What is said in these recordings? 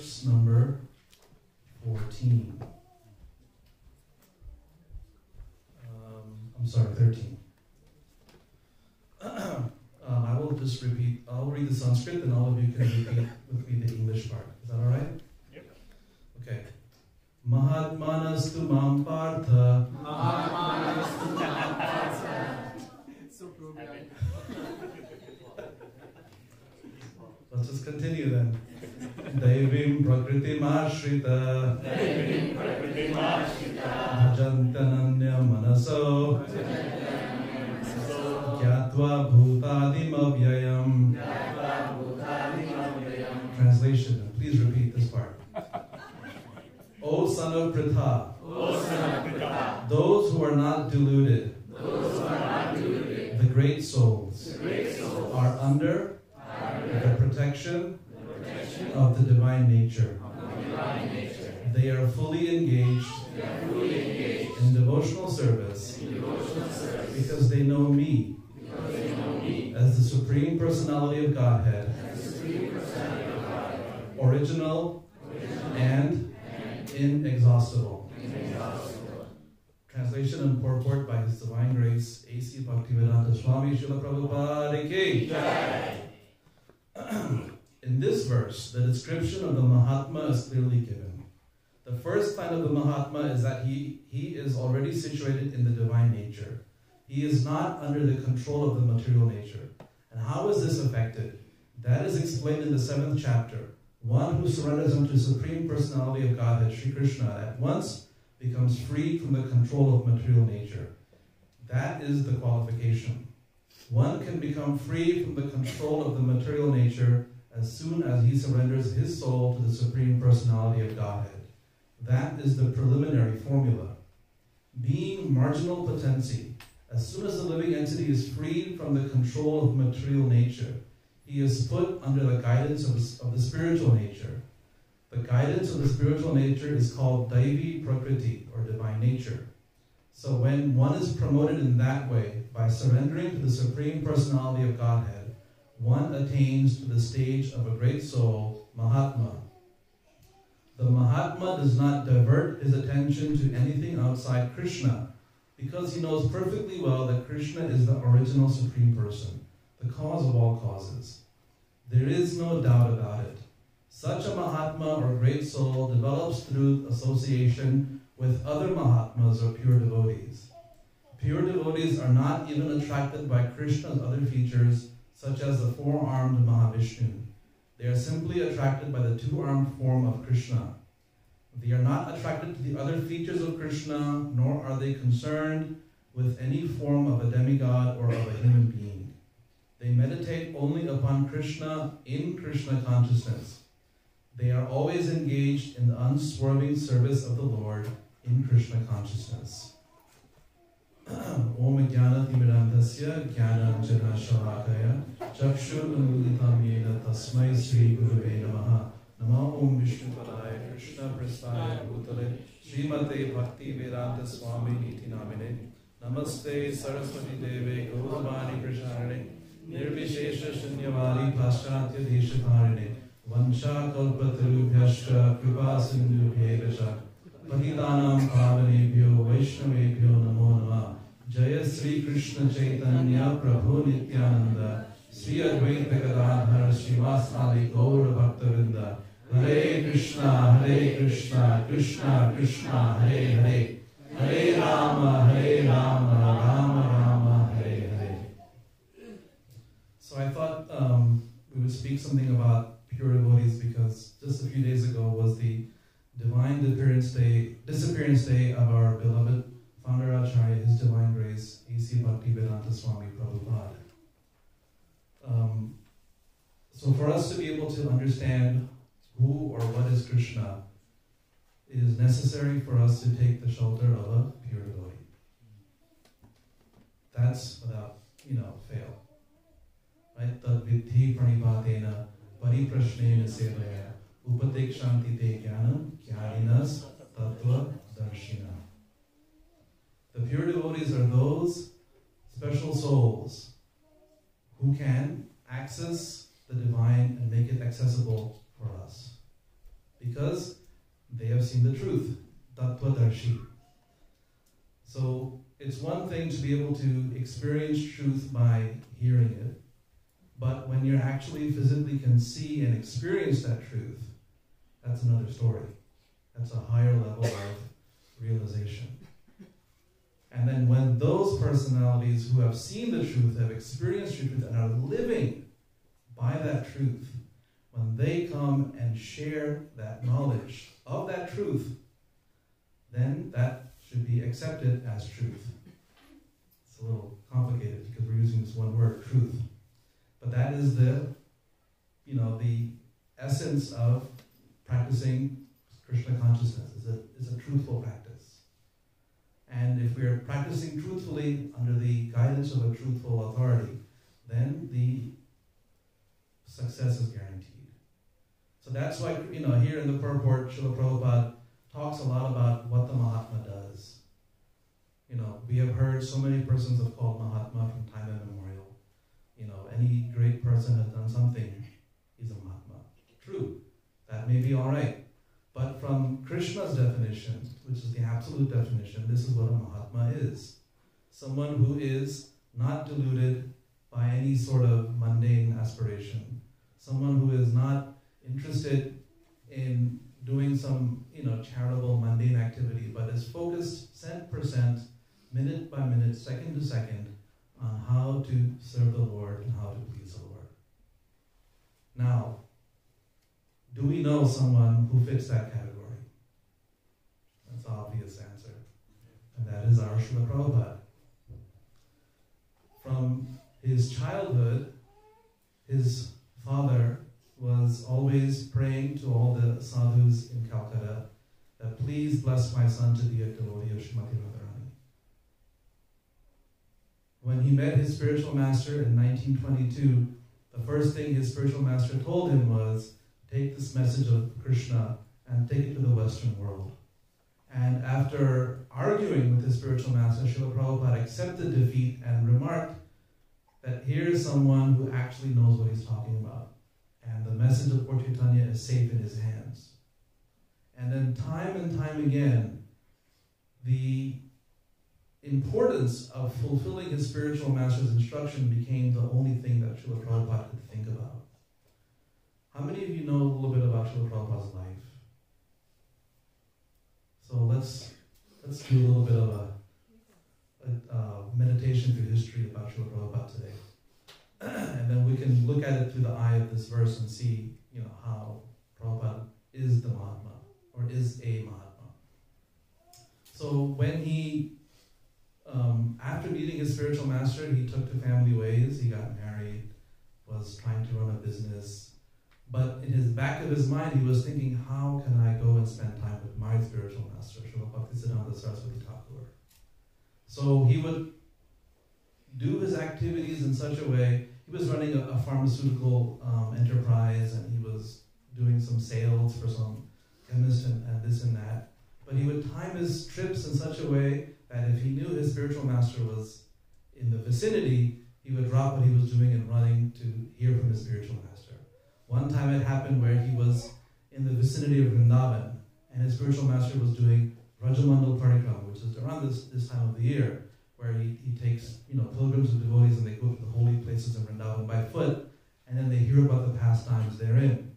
verse number 14. I'm sorry, 13. I will just repeat. I'll read the Sanskrit, and all of you can repeat with me the English part. Is that all right? Yep. Okay. Mahatmanastu mam partha. Mahatmanastu mam partha. So cool. Let's just continue then. Devim prakritim ashrita. Devim prakritim ashrita. Bhajantananya manaso. Gyatva bhutadim avyayam. Translation. Please repeat this part. O son of Pritha. O son of Pritha. Those who are not deluded. Those who are not deluded. The great souls. The great souls are under the protection of the divine nature. They are fully engaged in devotional service because they know me as the Supreme Personality of Godhead, original and inexhaustible. Translation and purport by His Divine Grace, A.C. Bhaktivedanta Swami Srila Prabhupada Ki Jai. In this verse, the description of the Mahatma is clearly given. The first sign of the Mahatma is that he is already situated in the divine nature. He is not under the control of the material nature. And how is this affected? That is explained in the 7th chapter. One who surrenders unto the Supreme Personality of Godhead, Sri Krishna, at once becomes free from the control of material nature. That is the qualification. One can become free from the control of the material nature as soon as he surrenders his soul to the Supreme Personality of Godhead. That is the preliminary formula. Being marginal potency, As soon as the living entity is freed from the control of material nature, he is put under the guidance of the spiritual nature. The guidance of the spiritual nature is called Daivi Prakriti, or divine nature. So when one is promoted in that way, by surrendering to the Supreme Personality of Godhead, one attains to the stage of a great soul, Mahatma. The Mahatma does not divert his attention to anything outside Krishna, because he knows perfectly well that Krishna is the original Supreme Person, the cause of all causes. There is no doubt about it. Such a Mahatma or great soul develops through association with other Mahatmas or pure devotees. Pure devotees are not even attracted by Krishna's other features, such as the four-armed Mahavishnu. They are simply attracted by the two-armed form of Krishna. They are not attracted to the other features of Krishna, nor are they concerned with any form of a demigod or of a human being. They meditate only upon Krishna in Krishna consciousness. They are always engaged in the unswerving service of the Lord in Krishna consciousness. Om Jnana Timirandasya Jnana Jana Shalakaya Chakshur Anulitam Yena Tasmai Sri Gurave Namaha Nama Om Vishnu Padaya Krishna Prasthaya Bhutale Srimate Bhakti Vedanta Swami Niti Namine Namaste Saraswati Deve Gauravani Krishnarane Nirvishesha Shunyavali Paschatya Deshatharine Vansha Kalpatarubhyashka Kripa Sindhu Bhegasha Patitanam Pavanebhyo Vaishnavebhyo Namo Namah Jaya Sri Krishna Chaitanya Prabhu Nityananda Sri Advaita Gadadhara Srivasadi Gaura Bhaktavinda Hare Krishna Krishna Krishna Hare Hare Hare Rama Rama Rama Hare Hare. So I thought we would speak something about pure devotees, because just a few days ago was the divine disappearance day of our beloved founder Acharya, His Divine Grace, A.C. Bhaktivedanta Swami Prabhupada. So for us to be able to understand who or what is Krishna, it is necessary for us to take the shelter of a pure devotee. That's without, fail. Right? Tad vidhi pranipatena pariprashnena sevaya upadekshanti te jnanam jnaninas tattva darshina. The pure devotees are those special souls who can access the divine and make it accessible for us, because they have seen the truth, tattva darshi. So it's one thing to be able to experience truth by hearing it, but when you actually physically can see and experience that truth, that's another story. That's a higher level of realization. And then when those personalities who have seen the truth, have experienced truth, and are living by that truth, when they come and share that knowledge of that truth, then that should be accepted as truth. It's a little complicated because we're using this one word, truth. But that is the essence of practicing Krishna consciousness. It's a truthful practice. And if we are practicing truthfully under the guidance of a truthful authority, then the success is guaranteed. So that's why, here in the purport, Srila Prabhupada talks a lot about what the Mahatma does. We have heard so many persons have called Mahatma from time immemorial. Any great person has done something, he's a Mahatma. True, that may be all right. But from Krishna's definition, which is the absolute definition, this is what a Mahatma is. Someone who is not deluded by any sort of mundane aspiration. Someone who is not interested in doing some, charitable mundane activity, but is focused cent per cent, minute by minute, second to second, on how to serve the Lord and how to please the Lord. Now, do we know someone who fits that category? That's the obvious answer. And that is our Srila Prabhupada. From his childhood, his father was always praying to all the sadhus in Calcutta that please bless my son to be a devotee of Srimati Radharani. when he met his spiritual master in 1922, the first thing his spiritual master told him was, take this message of Krishna and take it to the Western world. And after arguing with his spiritual master, Srila Prabhupada accepted defeat and remarked that here is someone who actually knows what he's talking about. And the message of Lord Chaitanya is safe in his hands. And then time and time again, the importance of fulfilling his spiritual master's instruction became the only thing that Srila Prabhupada could think about. How many of you know a little bit about Srila Prabhupada's life? So let's do a little bit of a meditation through history about Srila Prabhupada today. And then we can look at it through the eye of this verse and see, how Prabhupada is the Mahatma, or is a Mahatma. So when he, after meeting his spiritual master, he took to family ways, he got married, was trying to run a business. But in his back of his mind, he was thinking, how can I go and spend time with my spiritual master, Srila Bhaktisiddhanta Saraswati Thakur? So he would do his activities in such a way. He was running a pharmaceutical enterprise, and he was doing some sales for some chemist and this and that. But he would time his trips in such a way that if he knew his spiritual master was in the vicinity, he would drop what he was doing and running to hear from his spiritual master. One time it happened where he was in the vicinity of Vrindavan, and his spiritual master was doing Rajamandal Parikram, which is around this time of the year, where he takes pilgrims and devotees, and they go to the holy places in Vrindavan by foot, and then they hear about the pastimes therein.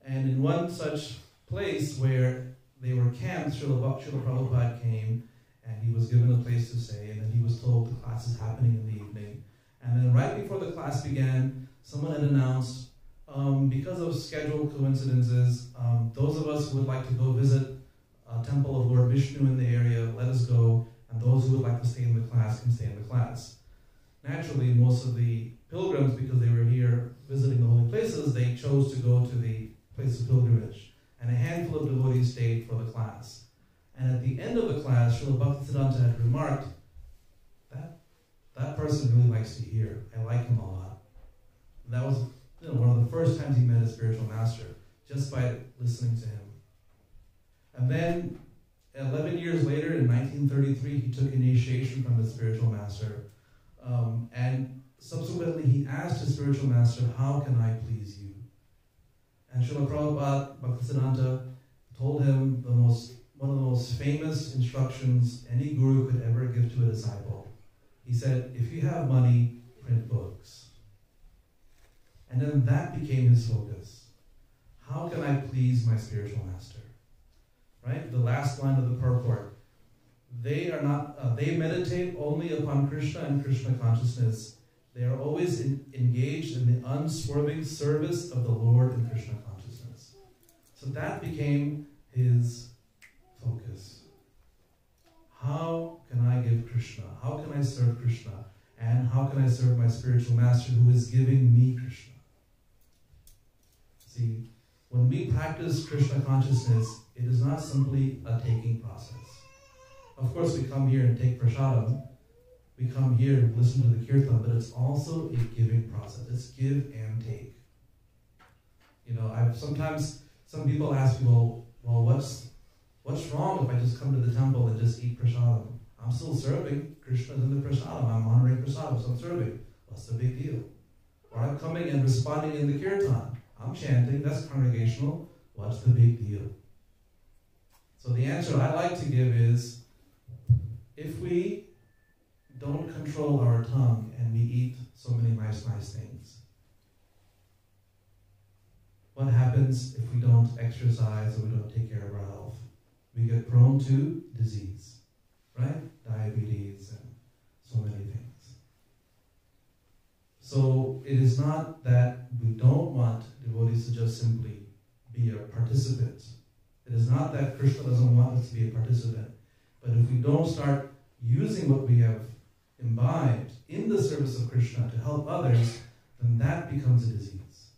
And in one such place where they were camped, Srila Prabhupada came, and he was given a place to stay, and then he was told the class is happening in the evening. And then right before the class began, someone had announced, because of scheduled coincidences, those of us who would like to go visit a temple of Lord Vishnu in the area, let us go, and those who would like to stay in the class can stay in the class. Naturally, most of the pilgrims, because they were here visiting the holy places, they chose to go to the place of pilgrimage. And a handful of devotees stayed for the class. And at the end of the class, Srila Bhaktisiddhanta had remarked, that person really likes to hear. I like him a lot. And that was one of the first times he met his spiritual master, just by listening to him. And then, 11 years later, in 1933, he took initiation from his spiritual master. And subsequently, he asked his spiritual master, how can I please you? And Srila Prabhupada, Bhaktisiddhanta, told him one of the most famous instructions any guru could ever give to a disciple. He said, if you have money, print books. And then that became his focus. How can I please my spiritual master? Right? The last line of the purport. They meditate only upon Krishna and Krishna consciousness. They are always engaged in the unswerving service of the Lord in Krishna consciousness. So that became his focus. How can I give Krishna? How can I serve Krishna? And how can I serve my spiritual master who is giving me Krishna? See, when we practice Krishna consciousness, it is not simply a taking process. Of course, we come here and take prasadam. We come here and listen to the kirtan, but it's also a giving process. It's give and take. Sometimes some people ask me, well, what's wrong if I just come to the temple and just eat prasadam? I'm still serving. Krishna's in the prasadam. I'm honoring prasadam, so I'm serving. What's the big deal? Or I'm coming and responding in the kirtan. I'm chanting. That's congregational. What's the big deal? So the answer I like to give is, if we don't control our tongue and we eat so many nice things, what happens if we don't exercise or we don't take care of our health? We get prone to disease, right? Diabetes and so many things. So it is not that we don't want devotees to just simply be a participant. It is not that Krishna doesn't want us to be a participant. But if we don't start using what we have imbibed in the service of Krishna to help others, then that becomes a disease.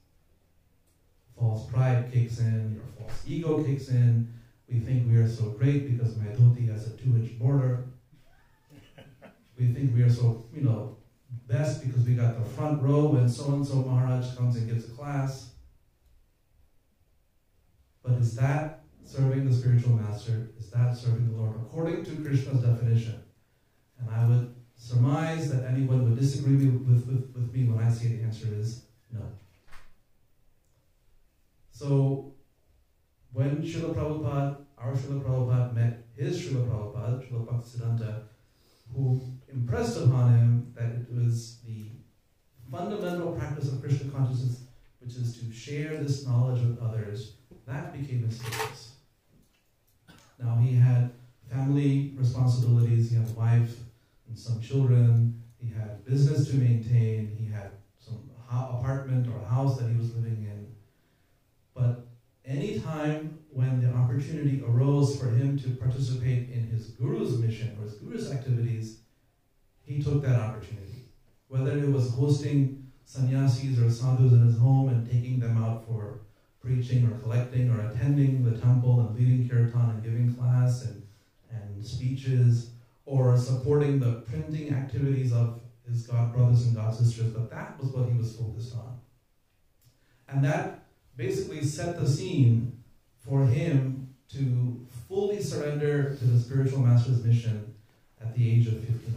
False pride kicks in, your false ego kicks in. We think we are so great because my dhoti has a 2-inch border. We think we are so, best because we got the front row when so-and-so Maharaj comes and gives a class. But is that serving the spiritual master? Is that serving the Lord? According to Krishna's definition. And I would surmise that anyone would disagree with me when I say the answer is no. So, when Srila Prabhupada, our Srila Prabhupada, met his Srila Prabhupada, Srila Bhaktisiddhanta, who impressed upon him that it was the fundamental practice of Krishna consciousness, which is to share this knowledge with others, that became his focus. Now he had family responsibilities, he had a wife and some children, he had business to maintain, he had some apartment or house that he was living in. But any time when the opportunity arose for him to participate in his guru's mission or his guru's activities, he took that opportunity. Whether it was hosting sannyasis or sadhus in his home and taking them out for preaching or collecting or attending the temple and leading kirtan and giving class and speeches, or supporting the printing activities of his god brothers and god sisters, but that was what he was focused on. And that basically set the scene for him to fully surrender to the spiritual master's mission at the age of 59.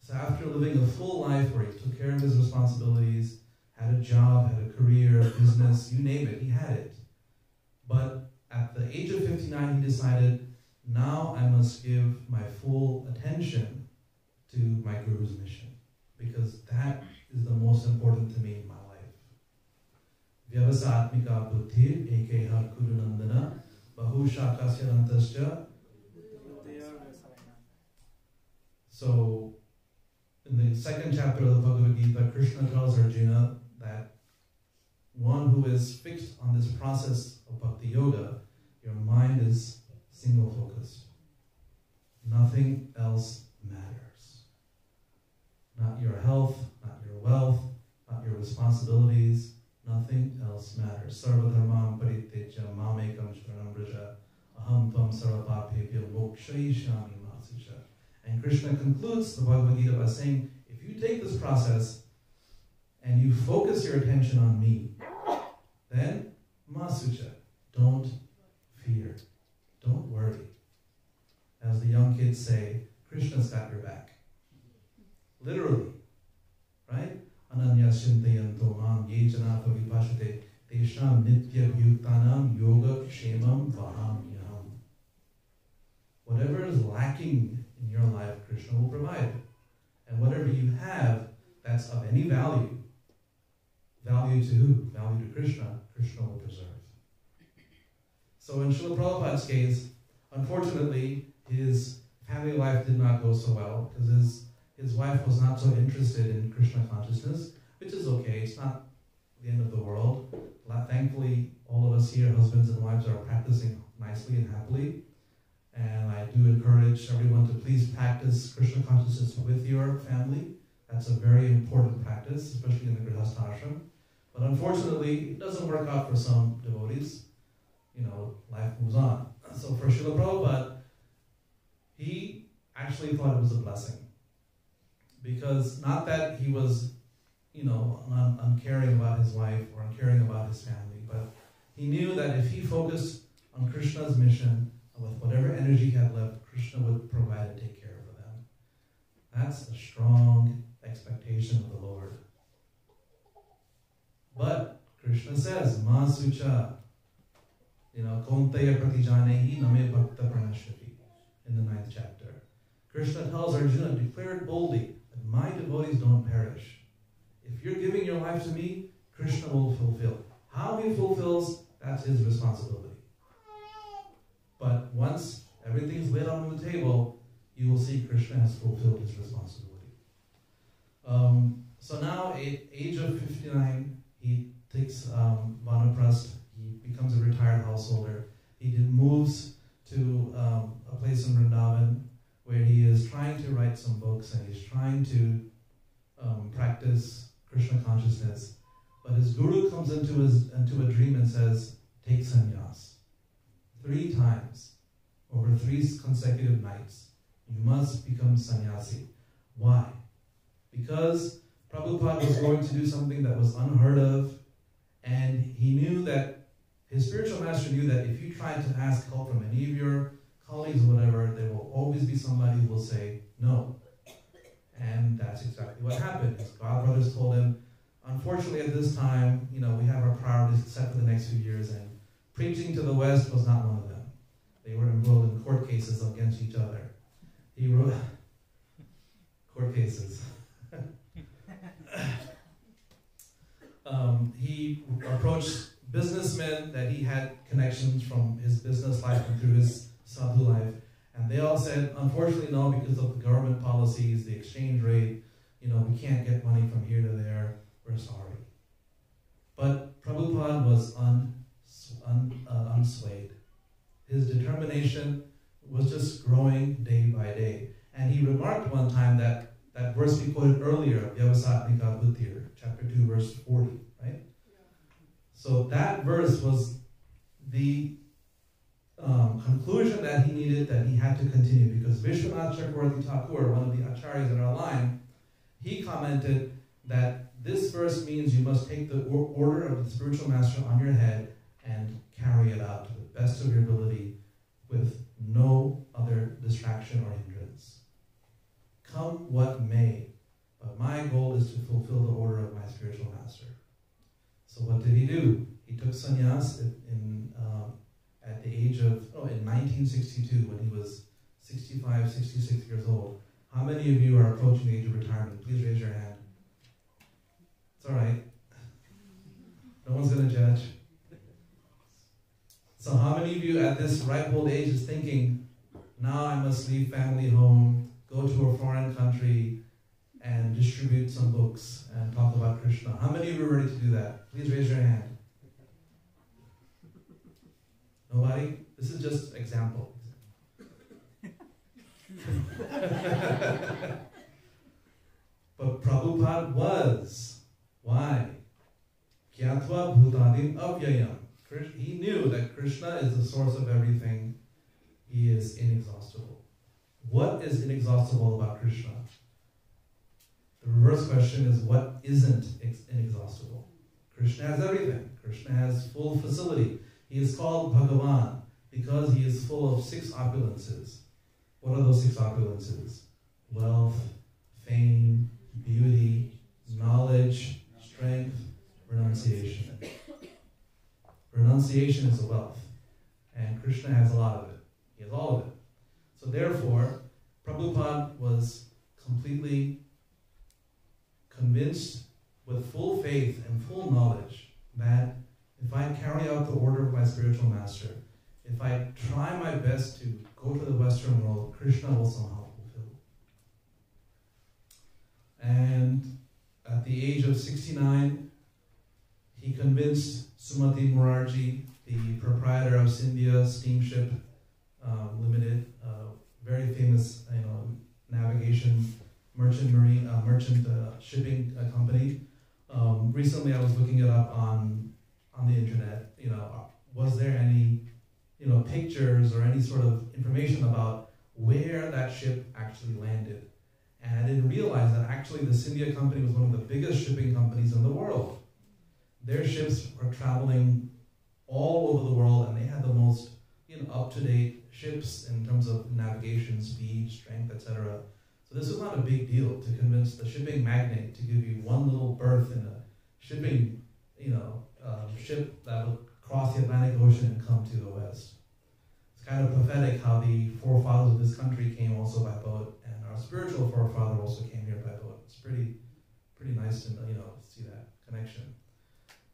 So after living a full life where he took care of his responsibilities, had a job, had a career, business, you name it, he had it. But at the age of 59, he decided, now I must give my full attention to my guru's mission, because that is the most important to me in my life. Vyavasatmika buddhi ekeha kurunandana bahushakasyarantascha. So, in the second chapter of the Bhagavad Gita, Krishna tells Arjuna that one who is fixed on this process of bhakti yoga, your mind is single focused. Nothing else matters. Not your health, not your wealth, not your responsibilities, nothing else matters. Sarva dharmam paritejya mamekam shranam vraja aham tvam sarvapapebhyo mokshayishyami masucha. And Krishna concludes the Bhagavad Gita by saying, if you take this process and you focus your attention on me, then masucha, don't fear, don't worry. As the young kids say, Krishna's got your back. Literally, right? Ananyashintayanto mam ye janatha vipashate tesham nitya bhuttanam yoga kshemam vahamyam. Whatever is lacking in your life, Krishna will provide. And whatever you have that's of any value, value to who? Value to Krishna, Krishna will preserve. So in Srila Prabhupada's case, unfortunately, his family life did not go so well because his wife was not so interested in Krishna consciousness, which is okay. It's not the end of the world. Thankfully, all of us here, husbands and wives, are practicing nicely and happily. And I do encourage everyone to please practice Krishna consciousness with your family. That's a very important practice, especially in the Grihastha ashram. But unfortunately, it doesn't work out for some devotees. Life moves on. So for Srila Prabhupada, he actually thought it was a blessing. Because not that he was, uncaring about his wife or uncaring about his family, but he knew that if he focused on Krishna's mission, with whatever energy he had left, Krishna would provide and take care of them. That's a strong expectation of the Lord. But Krishna says, Ma sucha, Kontaya pratijanehi name bhakta pranashati, in the 9th chapter. Krishna tells Arjuna, declare it boldly, that my devotees don't perish. If you're giving your life to me, Krishna will fulfill. How he fulfills, that's his responsibility. But once everything's laid out on the table, you will see Krishna has fulfilled his responsibility. So now, at age of 59, he takes Vanaprastha. He becomes a retired householder. He moves to a place in Vrindavan where he is trying to write some books and he's trying to practice Krishna consciousness. But his guru comes into a dream and says, take sannyas. 3 times, over 3 consecutive nights, You must become sannyasi. Why? Because Prabhupada was going to do something that was unheard of, and he knew that, his spiritual master knew that if you tried to ask help from any of your colleagues or whatever, there will always be somebody who will say no. And that's exactly what happened. His godbrothers told him, unfortunately at this time, we have our priorities set for the next few years, and preaching to the West was not one of them. They were embroiled in court cases against each other. He wrote court cases. He approached businessmen that he had connections from his business life and through his sadhu life, and they all said, unfortunately no, because of the government policies, the exchange rate, we can't get money from here to there, we're sorry. But Prabhupada was unswayed. His determination was just growing day by day. And he remarked one time that verse we quoted earlier, Vyavasatmika Buddhir, chapter 2, verse 40, right? So that verse was the conclusion that he needed, that he had to continue, because Vishwanath Chakravarti Thakur, one of the acharyas in our line, he commented that this verse means you must take the order of the spiritual master on your head and carry it out to the best of your ability with no other distraction or hindrance. Come what may, but my goal is to fulfill the order of my spiritual master. So what did he do? He took sannyas at the age of, in 1962, when he was 65, 66 years old. How many of you are approaching the age of retirement? Please raise your hand. It's all right. No one's going to judge. So how many of you at this ripe old age is thinking, now I must leave family home, go to a foreign country, and distribute some books and talk about Krishna? How many of you are ready to do that? Please raise your hand. Nobody? This is just example. But Prabhupada was. Why? Kyatva bhutadim avyayam. He knew that Krishna is the source of everything. He is inexhaustible. What is inexhaustible about Krishna? The reverse question is, what isn't inexhaustible? Krishna has everything. Krishna has full facility. He is called Bhagavan because he is full of 6 opulences. What are those 6 opulences? Wealth, fame, beauty, knowledge, strength, renunciation. Renunciation is a wealth, and Krishna has a lot of it. He has all of it. So therefore, Prabhupada was completely convinced with full faith and full knowledge that if I carry out the order of my spiritual master, if I try my best to go to the Western world, Krishna will somehow fulfill. And at the age of 69, he convinced Sumati Murarji, the proprietor of Scindia Steamship Limited, very famous, navigation merchant shipping company. Recently, I was looking it up on the internet. Was there any pictures or any sort of information about where that ship actually landed? And I didn't realize that actually the Scindia company was one of the biggest shipping companies in the world. Their ships were traveling all over the world, and they had the most up-to-date ships in terms of navigation, speed, strength, etc. So this was not a big deal to convince the shipping magnate to give you one little berth in a shipping, ship that would cross the Atlantic Ocean and come to the West. It's kind of pathetic how the forefathers of this country came also by boat, and our spiritual forefather also came here by boat. It's pretty nice to see that connection.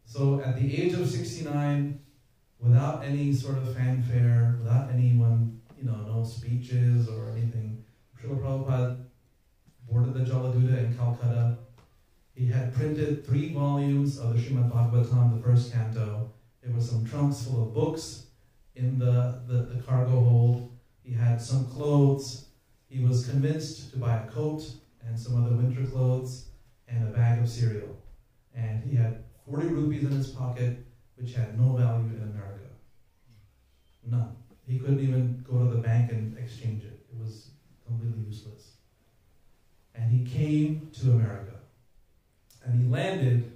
So at the age of 69, without any sort of fanfare, without anyone, no speeches or anything, Srila Prabhupada boarded the Jaladuta in Calcutta. He had printed 3 volumes of the Srimad Bhagavatam, the first canto. There were some trunks full of books in the cargo hold. He had some clothes. He was convinced to buy a coat and some other winter clothes and a bag of cereal. And he had 40 rupees in his pocket, which had no value in America. None. He couldn't even go to the bank and exchange it. It was completely useless. And he came to America. And he landed,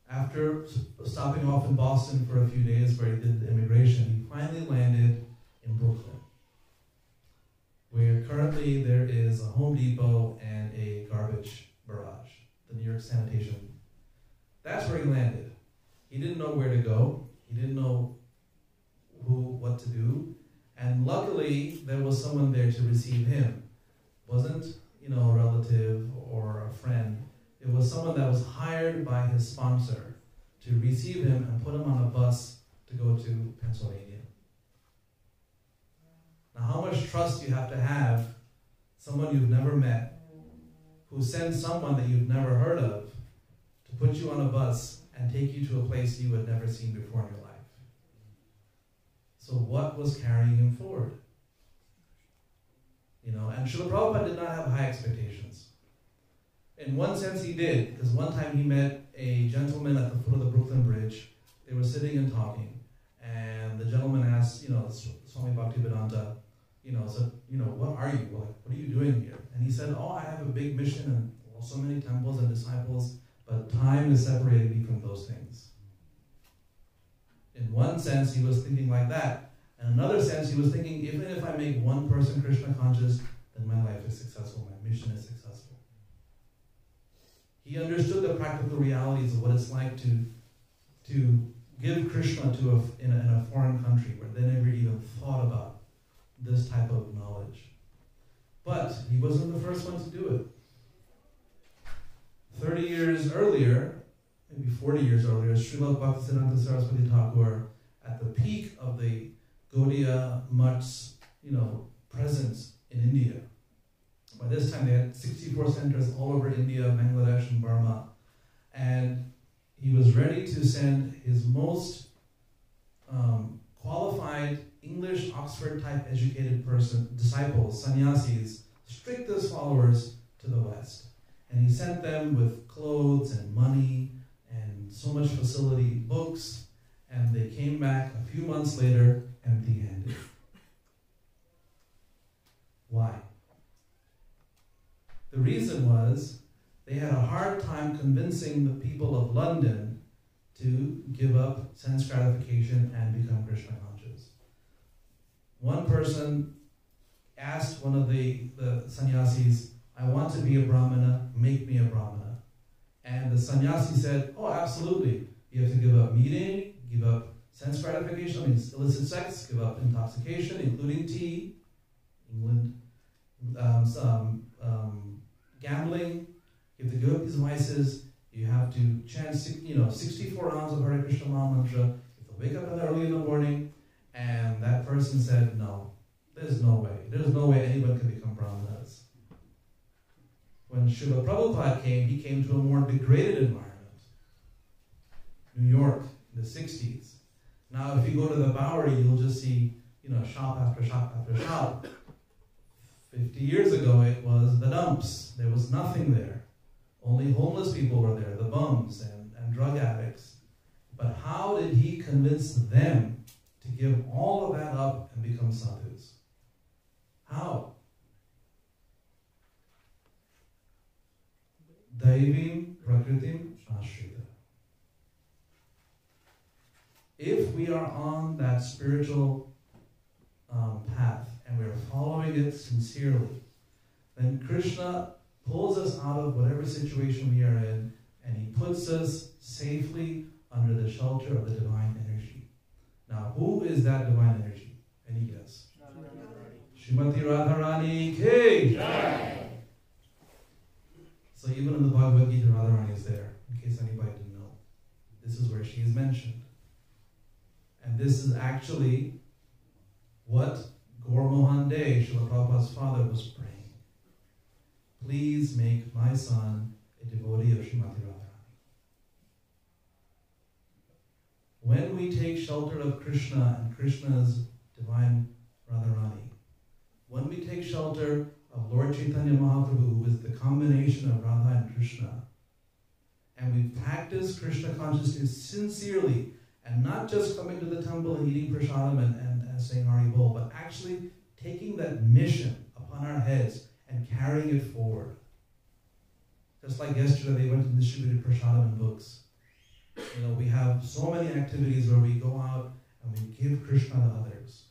after stopping off in Boston for a few days where he did the immigration, he finally landed in Brooklyn, where currently there is a Home Depot and a garbage barrage, the New York Sanitation. That's where he landed. He didn't know where to go. He didn't know what to do. And luckily, there was someone there to receive him. Wasn't, a relative or a friend. It was someone that was hired by his sponsor to receive him and put him on a bus to go to Pennsylvania. Now, how much trust you have to have someone you've never met, who sends someone that you've never heard of to put you on a bus and take you to a place you had never seen before in your life. So what was carrying him forward? And Srila Prabhupada did not have high expectations. In one sense he did, because one time he met a gentleman at the foot of the Brooklyn Bridge. They were sitting and talking, and the gentleman asked, Swami Bhaktivedanta, said, what are you? What are you doing here? And he said, I have a big mission and so many temples and disciples, but time is separating me from those things. In one sense, he was thinking like that. In another sense, he was thinking, even if I make one person Krishna conscious, then my life is successful, my mission is successful. He understood the practical realities of what it's like to give Krishna in a foreign country where they never even thought about this type of knowledge. But he wasn't the first one to do it. 30 years earlier, maybe 40 years earlier, Srila Bhaktisiddhanta Saraswati Thakur, at the peak of the Gaudiya Mutt's, presence in India. By this time, they had 64 centers all over India, Bangladesh, and Burma. And he was ready to send his most qualified English Oxford-type educated disciples, sannyasis, strictest followers to the West. And he sent them with clothes and money and so much facility, books, and they came back a few months later empty-handed. Why? The reason was they had a hard time convincing the people of London to give up sense gratification and become Krishna conscious. One person asked one of the sannyasis, I want to be a Brahmana, make me a Brahmana. And the sannyasi said, absolutely. You have to give up meeting, give up sense gratification, illicit sex, give up intoxication, including tea, England, gambling. You have to give up these vices. You have to chant, 64 rounds of Hare Krishna Maha Mantra. You have to wake up early in the morning. And that person said, no, there's no way. There's no way anyone can become Brahmanas. When Srila Prabhupada came, he came to a more degraded environment. New York, in the 60s. Now, if you go to the Bowery, you'll just see, shop after shop after shop. 50 years ago, it was the dumps. There was nothing there. Only homeless people were there, the bums and drug addicts. But how did he convince them to give all of that up and become sadhus? How? Daivim prakritim ashrita. If we are on that spiritual path and we are following it sincerely, then Krishna pulls us out of whatever situation we are in and he puts us safely under the shelter of the divine energy. Now, who is that divine energy? Any guess? Srimati Radharani Ki Jai. So even in the Bhagavad Gita, Radharani is there, in case anybody didn't know. This is where she is mentioned. And this is actually what Gaur Mohan De, Srila Prabhupada's father, was praying. Please make my son a devotee of Srimati Radharani. When we take shelter of Krishna and Krishna's divine Radharani, when we take shelter of Lord Chaitanya Mahaprabhu, who is the combination of Radha and Krishna, and we practice Krishna consciousness sincerely, and not just coming to the temple and eating prasadam and saying Hari Bol, but actually taking that mission upon our heads and carrying it forward. Just like yesterday, they went and distributed prasadam and books. We have so many activities where we go out and we give Krishna to others,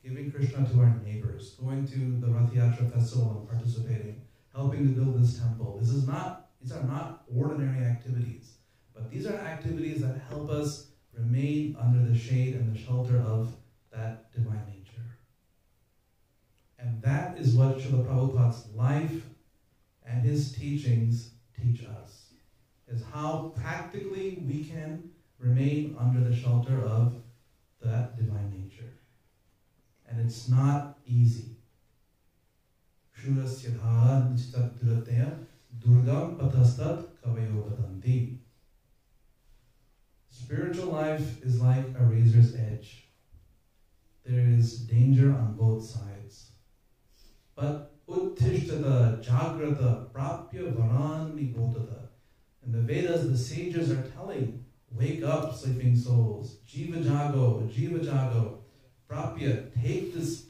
giving Krishna to our neighbors, going to the Rath Yatra festival and participating, helping to build this temple. These are not ordinary activities, but these are activities that help us remain under the shade and the shelter of that divine nature. And that is what Srila Prabhupada's life and his teachings teach us, is how practically we can remain under the shelter of that divine nature. And it's not easy. Spiritual life is like a razor's edge. There is danger on both sides. But uttishtata jagrata prapya varan nibodhata. In the Vedas, the sages are telling, wake up, sleeping souls. Jiva jago, prapya, take this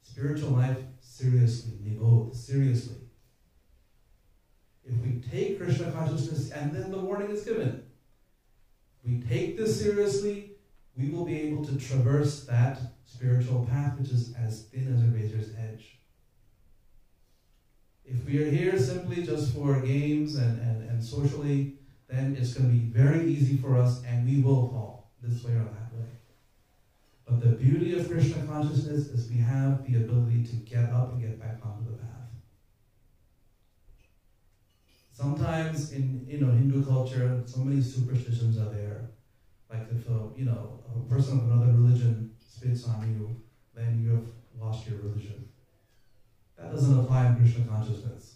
spiritual life seriously, nibodh, seriously. If we take Krishna consciousness, and then the warning is given, we take this seriously, we will be able to traverse that spiritual path which is as thin as a razor's edge. If we are here simply just for games and socially, then it's going to be very easy for us and we will fall this way or that way. But the beauty of Krishna consciousness is we have the ability to get up and get back onto the path. Sometimes in Hindu culture, so many superstitions are there. Like if a person of another religion spits on you, then you have lost your religion. That doesn't apply in Krishna consciousness.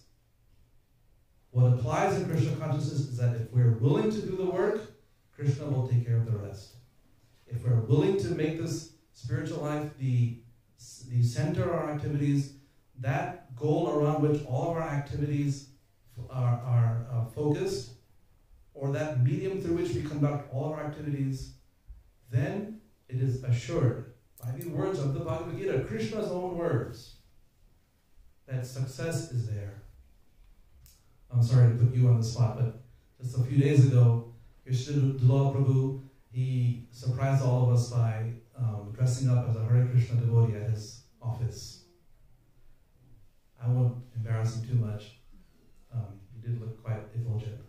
What applies in Krishna consciousness is that if we're willing to do the work, Krishna will take care of the rest. If we're willing to make this spiritual life the center of our activities, that goal around which all of our activities are focused, or that medium through which we conduct all our activities, then it is assured by the words of the Bhagavad Gita, Krishna's own words, that success is there. I'm sorry to put you on the spot, but just a few days ago, Yasoda-dulal Prabhu, he surprised all of us by dressing up as a Hare Krishna devotee at his office. I won't embarrass him too much. He did look quite effulgent.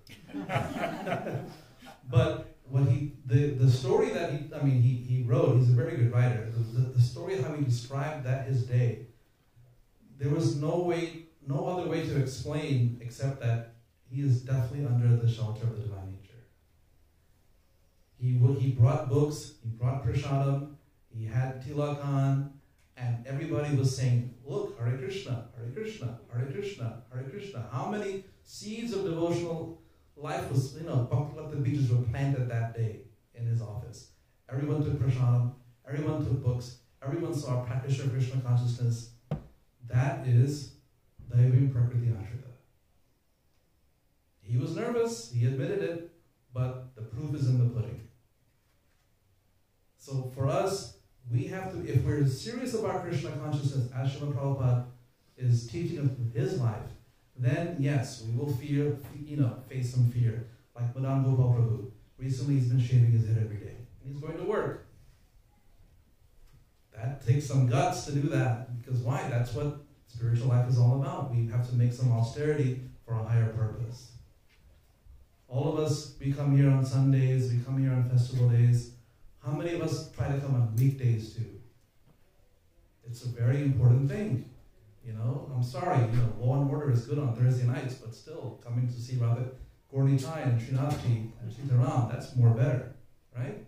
But what the story that he wrote, he's a very good writer. The story of how he described that his day, there was no other way to explain except that he is definitely under the shelter of the divine nature. He brought books, he brought prasadam, he had tilak on, and everybody was saying, look, Hare Krishna, Hare Krishna, Hare Krishna, Hare Krishna. How many seeds of devotional life was, Bhakti Beaches were planted that day in his office. Everyone took prasadam, everyone took books, everyone saw a practitioner of Krishna consciousness. That is Daivim Prakriti Ashrita. He was nervous, he admitted it, but the proof is in the pudding. So for us, we have to, if we're serious about Krishna consciousness, as Srila Prabhupada is teaching us through his life, then yes, we will face some fear. Like Madan Gopal Prabhu. Recently he's been shaving his head every day. And he's going to work. That takes some guts to do that. Because why? That's what spiritual life is all about. We have to make some austerity for a higher purpose. All of us, we come here on Sundays, we come here on festival days. How many of us try to come on weekdays too? It's a very important thing. I'm sorry, law and order is good on Thursday nights, but still, coming to see Radha Gauri Chai and Srinathji and Sitaram, that's more better, right?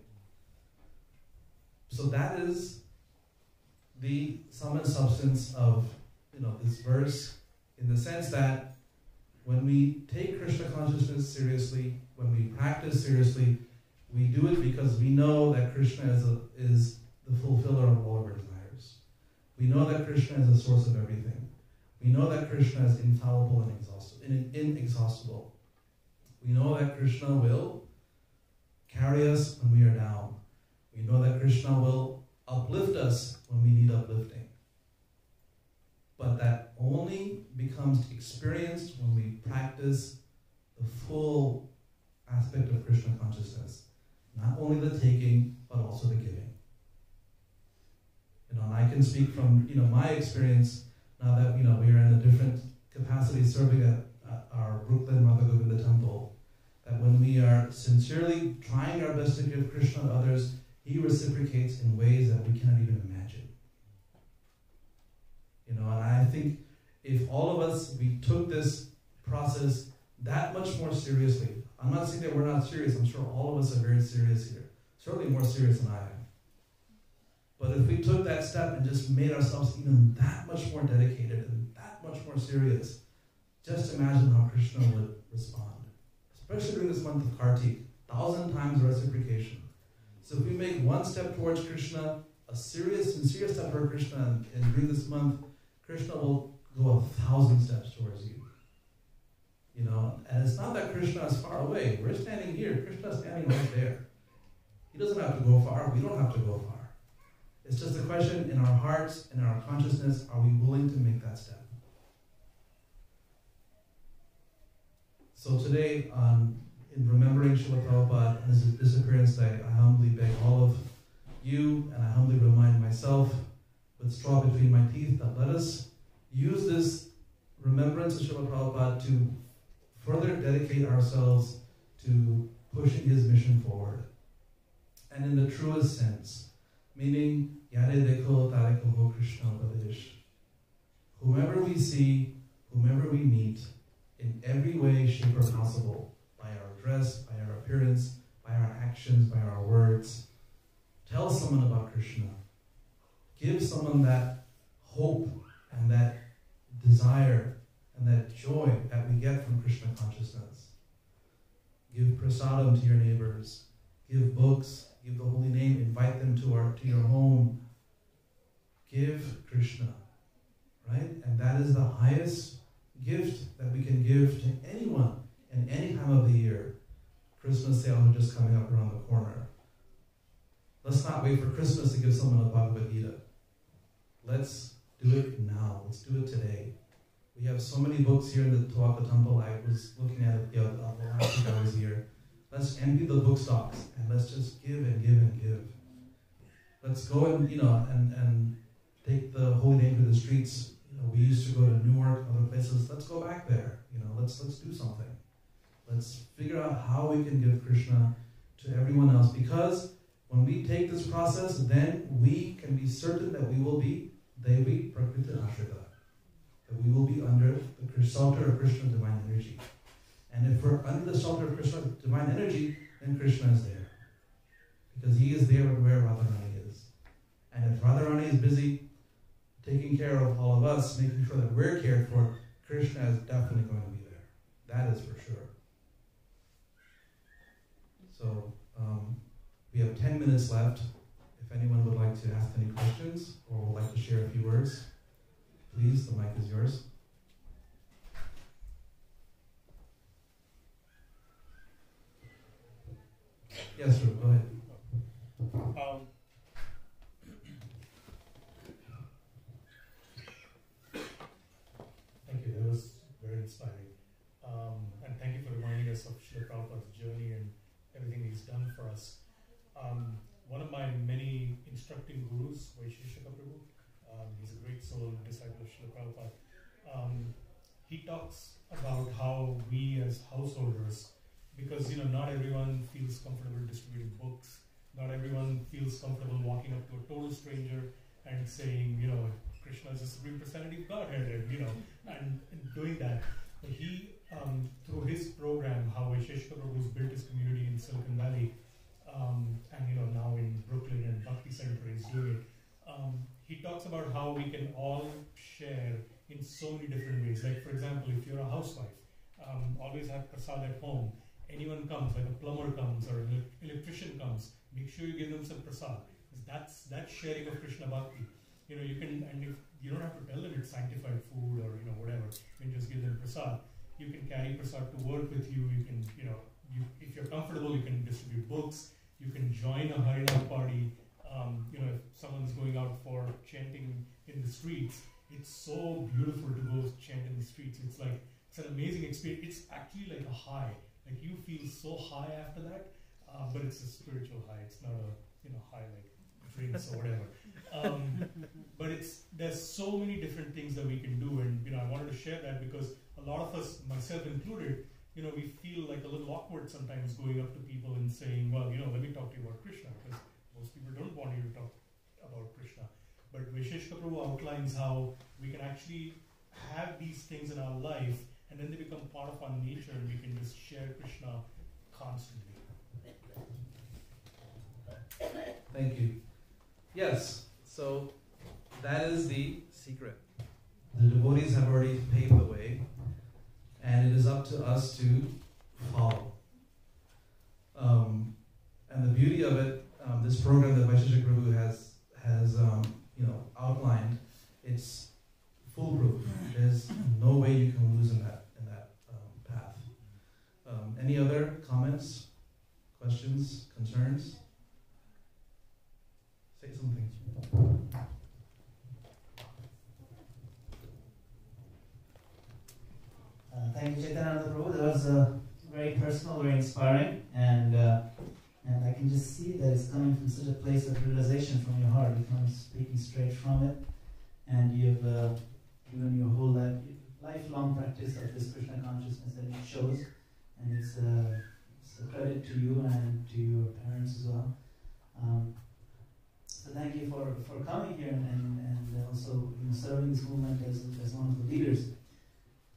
So that is the sum and substance of this verse, in the sense that when we take Krishna consciousness seriously, when we practice seriously, we do it because we know that Krishna is the fulfiller of all of our desires. We know that Krishna is the source of everything. We know that Krishna is infallible and inexhaustible. We know that Krishna will carry us when we are down. We know that Krishna will uplift us when we need uplifting. but that only becomes experienced when we practice the full aspect of Krishna consciousness. Not only the taking, but also the giving. And I can speak from my experience now that we are in a different capacity serving at our Brooklyn Radha Govinda temple. That when we are sincerely trying our best to give Krishna to others, he reciprocates in ways that we cannot even imagine. And I think if all of us, we took this process that much more seriously. I'm not saying that we're not serious. I'm sure all of us are very serious here. Certainly more serious than I am. But if we took that step and just made ourselves even that much more dedicated and that much more serious, just imagine how Krishna would respond. Especially during this month of Kartik, 1,000 times reciprocation. So if we make one step towards Krishna, a serious, sincere step toward Krishna, and during this month, Krishna will go 1,000 steps towards you. And it's not that Krishna is far away. We're standing here. Krishna is standing right there. He doesn't have to go far. We don't have to go far. It's just a question in our hearts, in our consciousness, are we willing to make that step? So today, in remembering Srila Prabhupada and his disappearance day, I humbly beg all of you, and I humbly remind myself, with straw between my teeth, that let us use this remembrance of Srila Prabhupada to further dedicate ourselves to pushing his mission forward. And in the truest sense, meaning, Yare dekho tare kaho Krishna Upadesh. Whomever we see, whomever we meet, in every way, shape, or possible, by our dress, by our appearance, by our actions, by our words, tell someone about Krishna. Give someone that hope and that desire and that joy that we get from Krishna consciousness. Give prasadam to your neighbors. Give books. Give the holy name. Invite them to your home. Give Krishna, right? And that is the highest gift that we can give to anyone in any time of the year. Christmas sales are just coming up around the corner. Let's not wait for Christmas to give someone a Bhagavad Gita. Let's do it now. Let's do it today. We have so many books here in the Towaco temple. I was looking at it the last week I was here. Let's empty the book stocks and let's just give and give and give. Let's go and and take the holy name to the streets. We used to go to Newark, other places. Let's go back there. Let's do something. Let's figure out how we can give Krishna to everyone else. Because when we take this process, then we can be certain that we will be Devi Prakriti Ashrita. That we will be under the shelter of Krishna's divine energy. And if we're under the shelter of Krishna's divine energy, then Krishna is there. Because he is there where Radharani is. And if Radharani is busy taking care of all of us, making sure that we're cared for, Krishna is definitely going to be there. That is for sure. So, we have 10 minutes left. If anyone would like to ask any questions or would like to share a few words, please, the mic is yours. Yes, sir, go ahead. Thank you, that was very inspiring. And thank you for reminding us of Srila Prabhupada's journey and everything he's done for us. One of my many instructing gurus, Vaisheshika Prabhu, he's a great soul, disciple of Srila Prabhupada. He talks about how we as householders, because not everyone feels comfortable distributing books, not everyone feels comfortable walking up to a total stranger and saying, Krishna is the Supreme Personality of Godhead, and doing that. But he, through his program, how Vaisheshika Prabhu's built his community in Silicon Valley, and now in Brooklyn and Bhakti Center is doing it. He talks about how we can all share in so many different ways. Like, for example, if you're a housewife, always have prasad at home. Anyone comes, like a plumber comes or an electrician comes, make sure you give them some prasad. Because that's sharing of Krishna Bhakti. You can, and if you don't have to tell them it's sanctified food or whatever, you can just give them prasad. You can carry prasad to work with you. You can, if you're comfortable, you can distribute books. You can join a Harinam party. If someone's going out for chanting in the streets, it's so beautiful to go chant in the streets. It's like, it's an amazing experience. It's actually like a high. Like you feel so high after that, but it's a spiritual high. It's not a high like drinks or whatever. But there's so many different things that we can do, and I wanted to share that because a lot of us, myself included, we feel like a little awkward sometimes going up to people and saying, well, let me talk to you about Krishna, because most people don't want you to talk about Krishna. But Visheshka Prabhu outlines how we can actually have these things in our life, and then they become part of our nature, and we can just share Krishna constantly. Thank you. Yes, so that is the secret. The devotees have already paved the way, and it is up to us to follow. And the beauty of it, this program that Vaisheshika Prabhu has outlined, it's foolproof. There's no way you can lose in that path. Any other comments, questions, concerns? Say something. Thank you, Chaitanyananda Prabhu. That was very personal, very inspiring, and I can just see that it's coming from such a place of realization from your heart. You're kind of speaking straight from it, and you've given your whole lifelong practice of this Krishna consciousness that it shows, and it's a credit to you and to your parents as well. So thank you for coming here and also serving this movement as one of the leaders.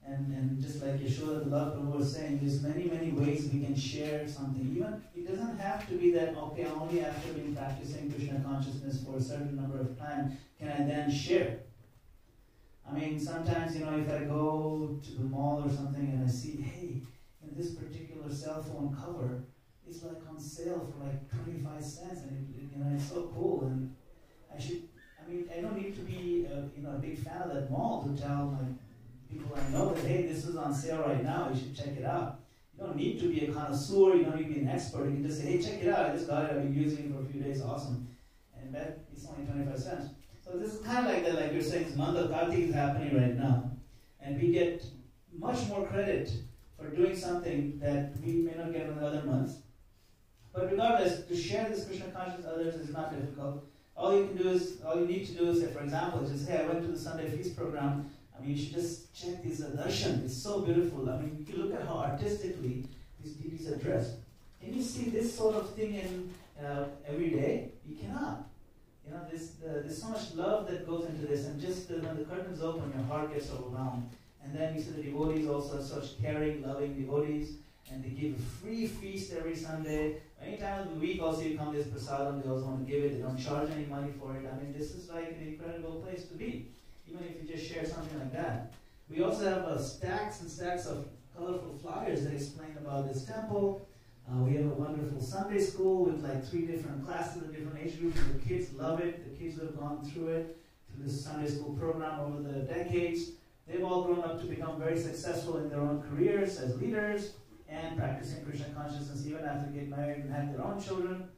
And just like Yasoda-dulal Prabhu was saying, there's many ways we can share something. Even it doesn't have to be that, okay, only after being practicing Krishna consciousness for a certain number of time can I then share. I mean, sometimes, if I go to the mall or something and I see, hey, this particular cell phone cover is like on sale for like 25 cents, and it's so cool. And I don't need to be a big fan of that mall to tell my people I know that, hey, this is on sale right now, you should check it out. You don't need to be a connoisseur, you don't need to be an expert. You can just say, hey, check it out, I just got it, I've been using it for a few days, awesome. And that it's only 25 cents. So this is kind of like that, like you're saying, this month of Kartik is happening right now. And we get much more credit for doing something that we may not get in other months. But regardless, to share this Krishna consciousness with others is not difficult. All you need to do is say, for example, just, hey, I went to the Sunday Feast program. You should just check these darshan. It's so beautiful. If you look at how artistically these deities are dressed. Can you see this sort of thing in every day? You cannot. There's so much love that goes into this, and just when the curtains open, your heart gets overwhelmed. And then you see the devotees also, such caring, loving devotees, and they give a free feast every Sunday. Any time of the week also you come to this prasadam, they also want to give it. They don't charge any money for it. This is like an incredible place to be. Even if you just share something like that. We also have stacks and stacks of colorful flyers that explain about this temple. We have a wonderful Sunday school with like 3 different classes of different age groups. The kids love it. The kids who have gone through it, through this Sunday school program over the decades, they've all grown up to become very successful in their own careers as leaders and practicing Krishna consciousness even after they get married and have their own children.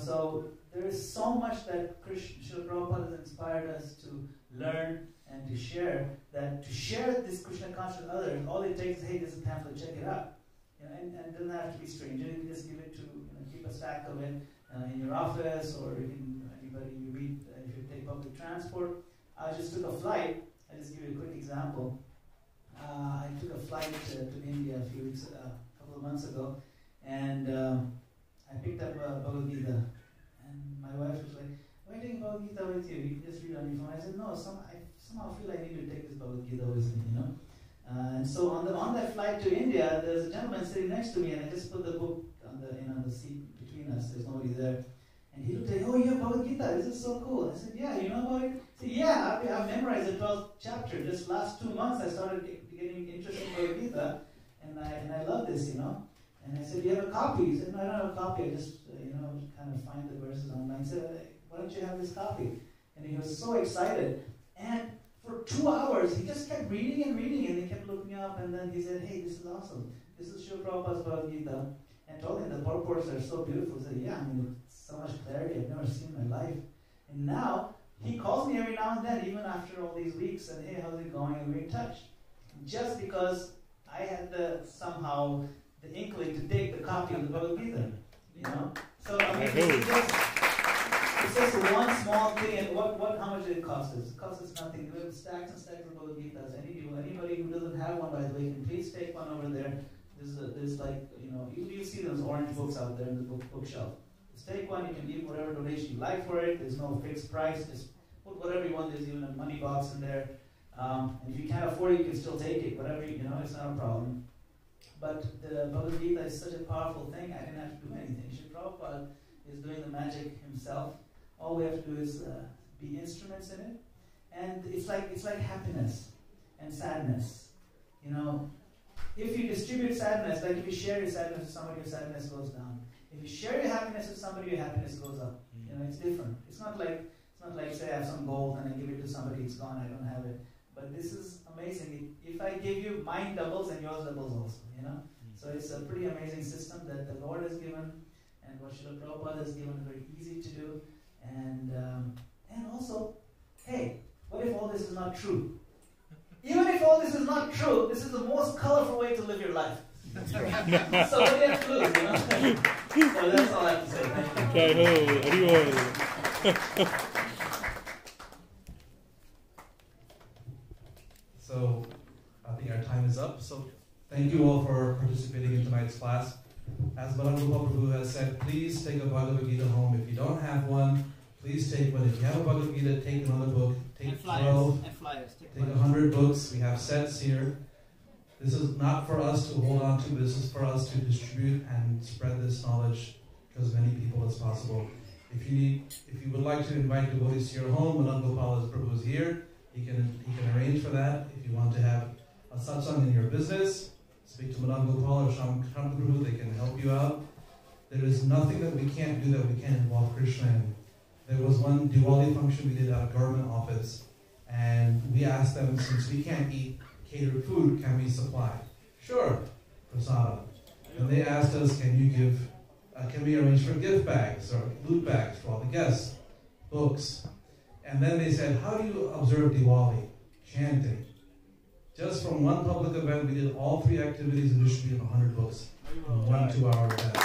So there is so much that Srila Prabhupada has inspired us to learn and to share, that to share this Krishna consciousness with others, all it takes is, hey, this is a pamphlet, check it out. And it doesn't have to be strange. You can just give it to, keep a stack of it in your office, or anybody you meet if you take public transport. I just took a flight. I'll just give you a quick example. I took a flight to India a couple of months ago, and I picked up Bhagavad Gita, and my wife was like, why are you taking Bhagavad Gita with you? You can just read on your phone. I said, no, I somehow feel I need to take this Bhagavad Gita with me, And so on that flight to India, there's a gentleman sitting next to me, and I just put the book on the seat between us. There's nobody there. And he looked at me, oh, you have Bhagavad Gita, this is so cool. I said, yeah, you know about it? He said, yeah, I've memorized the 12th chapter. Just last 2 months, I started getting interested in Bhagavad Gita, and I love this, And I said, do you have a copy? He said, no, I don't have a copy. I just, kind of find the verses online. I said, why don't you have this copy? And he was so excited. And for 2 hours, he just kept reading, and he kept looking up, and then he said, hey, this is awesome. This is Srila Prabhupada's Bhagavad Gita. And told him the purports are so beautiful. He said, yeah, it's so much clarity I've never seen in my life. And now, he calls me every now and then, even after all these weeks, and hey, how's it going? And we're in touch. Just because I had somehow the inkling to take the copy of the Bhagavad Gita, you know. So I mean, it's just one small thing. And how much did it cost us? It cost us nothing. We have stacks and stacks of Bhagavad Gitas. Anybody who doesn't have one, by the way, can please take one over there. There's like, you know, you see those orange books out there in the bookshelf. Just take one. You can give whatever donation you like for it. There's no fixed price. Just put whatever you want. There's even a money box in there. And if you can't afford it, you can still take it. Whatever, you know, it's not a problem. But the Bhagavad Gita is such a powerful thing. I didn't have to do anything. Srila Prabhupada is doing the magic himself. All we have to do is be instruments in it. And it's like happiness and sadness. You know, if you distribute sadness, like if you share your sadness with somebody, your sadness goes down. If you share your happiness with somebody, your happiness goes up. You know, it's different. It's not like say I have some gold and I give it to somebody, it's gone, I don't have it. But this is amazing. If I give you, mine doubles and yours doubles also. You know, so it's a pretty amazing system that the Lord has given, and what Srila Prabhupada has given, very easy to do. And also, hey, what if all this is not true? Even if all this is not true, this is the most colorful way to live your life. So what do you have to lose, you know? So that's all I have to say. Thank you. So I think our time is up. So thank you all for participating in tonight's class. As Prabhu has said, please take a Bhagavad Gita home. If you don't have one, please take one. If you have a Bhagavad Gita, take another book. Take 12. Take 100 books. We have sets here. This is not for us to hold on to. This is for us to distribute and spread this knowledge to as many people as possible. If you would like to invite devotees to your home, Madan Gopal Prabhu is here. He can arrange for that. If you want to have a satsang in your business, speak to Madan Gopal or Sham Prabhu. They can help you out. There is nothing that we can't do that we can't involve Krishna in. There was one Diwali function we did at a government office, and we asked them, since we can't eat catered food, can we supply? Sure, prasada. And they asked us, can we arrange for gift bags or loot bags for all the guests, books? And then they said, how do you observe Diwali? Chanting. Just from one public event, we did all 3 activities and distributed 100 books in 1 2-hour event.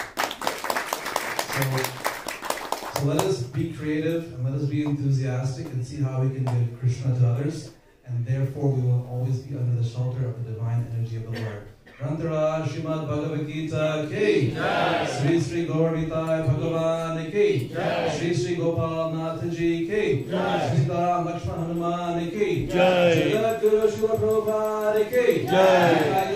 So let us be creative and let us be enthusiastic and see how we can give Krishna to others. And therefore, we will always be under the shelter of the divine energy of the Lord. Rantara Srimad Bhagavad Gita Ki Jai, Sri Sri Gaurnitai Bhagavan Ki Jai, Sri Sri Gopal Nath Ji Ki Jai, Sri Ram Lakshman Hanuman Ki Jai, Jagat Guru Srila Prabhupada Ki Jai.